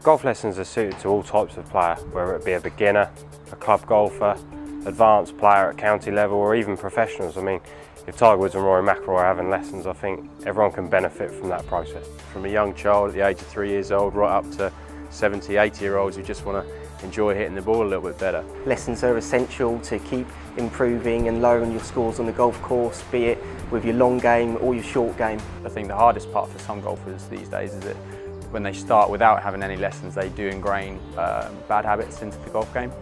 Golf lessons are suited to all types of player, whether it be a beginner, a club golfer, advanced player at county level, or even professionals. I mean, if Tiger Woods and Rory McIlroy are having lessons, I think everyone can benefit from that process. From a young child at the age of 3 years old right up to 70, 80-year-olds who just want to enjoy hitting the ball a little bit better. Lessons are essential to keep improving and lowering your scores on the golf course, be it with your long game or your short game. I think the hardest part for some golfers these days is that when they start without having any lessons, they do ingrain bad habits into the golf game.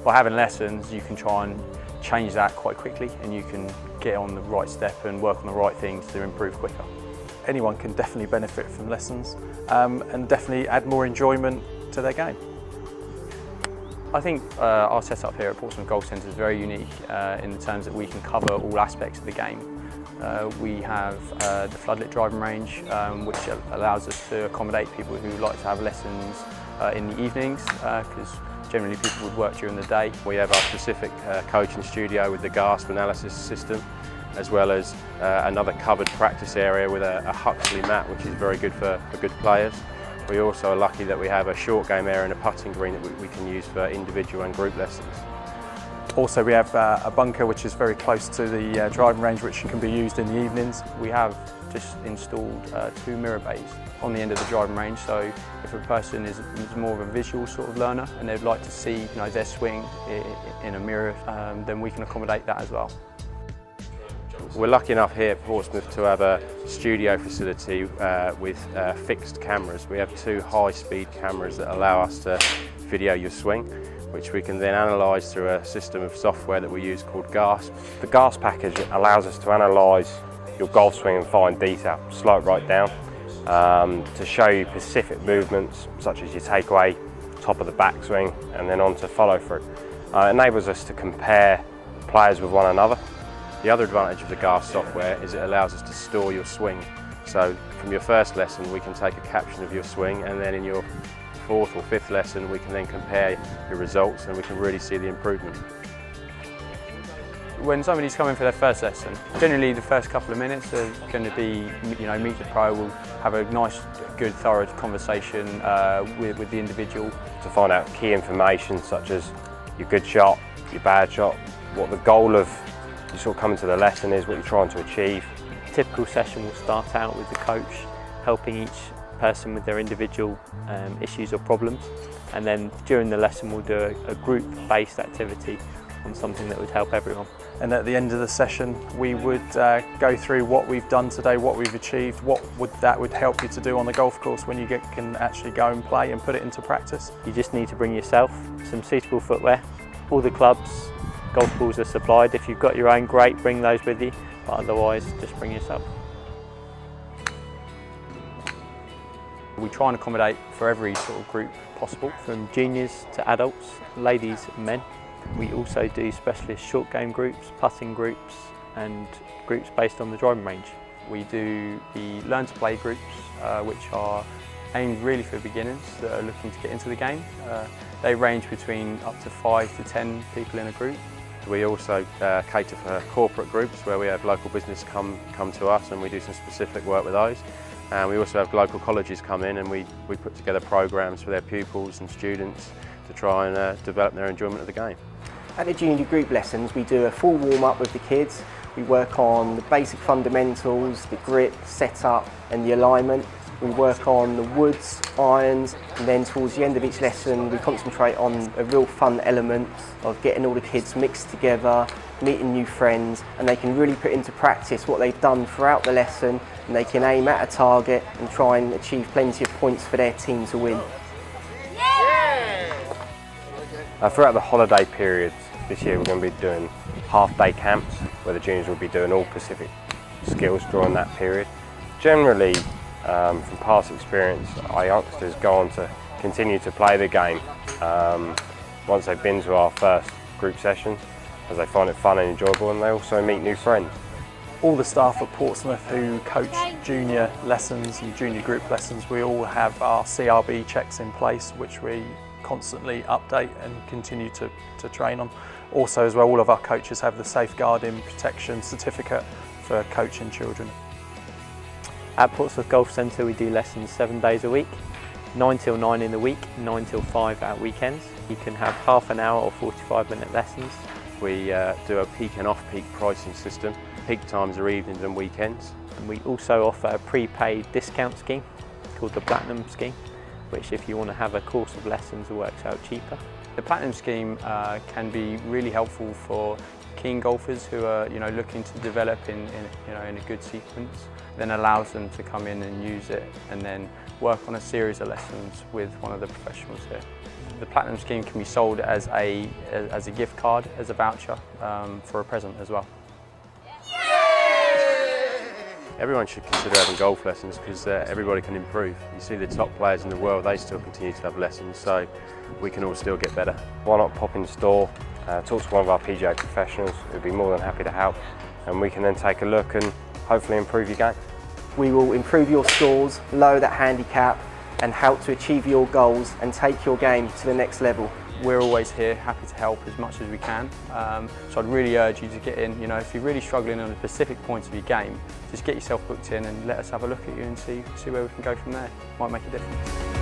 By having lessons, you can try and change that quite quickly, and you can get on the right step and work on the right things to improve quicker. Anyone can definitely benefit from lessons and definitely add more enjoyment to their game. I think our setup here at Portsmouth Golf Centre is very unique in the terms that we can cover all aspects of the game. We have the floodlit driving range, which allows us to accommodate people who like to have lessons in the evenings, because generally people would work during the day. We have our specific coaching studio with the GASP analysis system, as well as another covered practice area with a Huxley mat, which is very good for good players. We also are lucky that we have a short game area and a putting green that we can use for individual and group lessons. Also, we have a bunker which is very close to the driving range, which can be used in the evenings. We have just installed 2 mirror bays on the end of the driving range, so if a person is more of a visual sort of learner and they'd like to see their swing in a mirror, then we can accommodate that as well. We're lucky enough here at Portsmouth to have a studio facility with fixed cameras. We have 2 high-speed cameras that allow us to video your swing, which we can then analyse through a system of software that we use called GASP. The GASP package allows us to analyse your golf swing in fine detail, slow it right down, to show you specific movements such as your takeaway, top of the backswing, and then on to follow through. It enables us to compare players with one another. The other advantage of the GASP software is it allows us to store your swing. So from your first lesson we can take a caption of your swing, and then in your 4th or 5th lesson we can then compare your results and we can really see the improvement. When somebody's coming for their first lesson, generally the first couple of minutes are going to be, meet the pro, we'll have a nice, good, thorough conversation with the individual. To find out key information such as your good shot, your bad shot, what the goal of you sort of coming to the lesson is, what you're trying to achieve. A typical session will start out with the coach helping each person with their individual issues or problems, and then during the lesson we'll do a group-based activity on something that would help everyone. And at the end of the session we would go through what we've done today, what we've achieved, what that would help you to do on the golf course when you can actually go and play and put it into practice. You just need to bring yourself some suitable footwear. All the clubs, golf balls are supplied. If you've got your own, great, bring those with you, but otherwise just bring yourself. We try and accommodate for every sort of group possible. From juniors to adults, ladies and men. We also do specialist short game groups, putting groups and groups based on the driving range. We do the learn to play groups, which are aimed really for beginners that are looking to get into the game. They range between up to 5 to 10 people in a group. We also cater for corporate groups where we have local business come to us and we do some specific work with those. And we also have local colleges come in and we put together programs for their pupils and students to try and develop their enjoyment of the game. At the junior group lessons we do a full warm-up with the kids. We work on the basic fundamentals, the grip, setup and the alignment. We work on the woods, irons, and then towards the end of each lesson we concentrate on a real fun element of getting all the kids mixed together, meeting new friends, and they can really put into practice what they've done throughout the lesson, and they can aim at a target and try and achieve plenty of points for their team to win. Throughout the holiday periods this year we're going to be doing half-day camps where the juniors will be doing all Pacific skills during that period. Generally, from past experience, our youngsters go on to continue to play the game once they've been to our first group sessions, as they find it fun and enjoyable, and they also meet new friends. All the staff at Portsmouth who coach junior lessons and junior group lessons, we all have our CRB checks in place which we constantly update and continue to train on. Also as well, all of our coaches have the safeguarding protection certificate for coaching children. At Portsmouth Golf Centre we do lessons 7 days a week. 9 till 9 in the week, 9 till 5 at weekends. You can have half an hour or 45-minute lessons. We do a peak and off-peak pricing system. Peak times are evenings and weekends. And we also offer a prepaid discount scheme called the Platinum Scheme, which if you want to have a course of lessons, it works out cheaper. The Platinum Scheme can be really helpful for keen golfers who are looking to develop in a good sequence, then allows them to come in and use it and then work on a series of lessons with one of the professionals here. The Platinum Scheme can be sold as a gift card, as a voucher for a present as well. Everyone should consider having golf lessons because everybody can improve. You see the top players in the world, they still continue to have lessons, so we can all still get better. Why not pop in store, talk to one of our PGA professionals who'd be more than happy to help, and we can then take a look and hopefully improve your game. We will improve your scores, lower that handicap and help to achieve your goals and take your game to the next level. We're always here, happy to help as much as we can. So I'd really urge you to get in. If you're really struggling on a specific point of your game, just get yourself booked in and let us have a look at you and see where we can go from there. Might make a difference.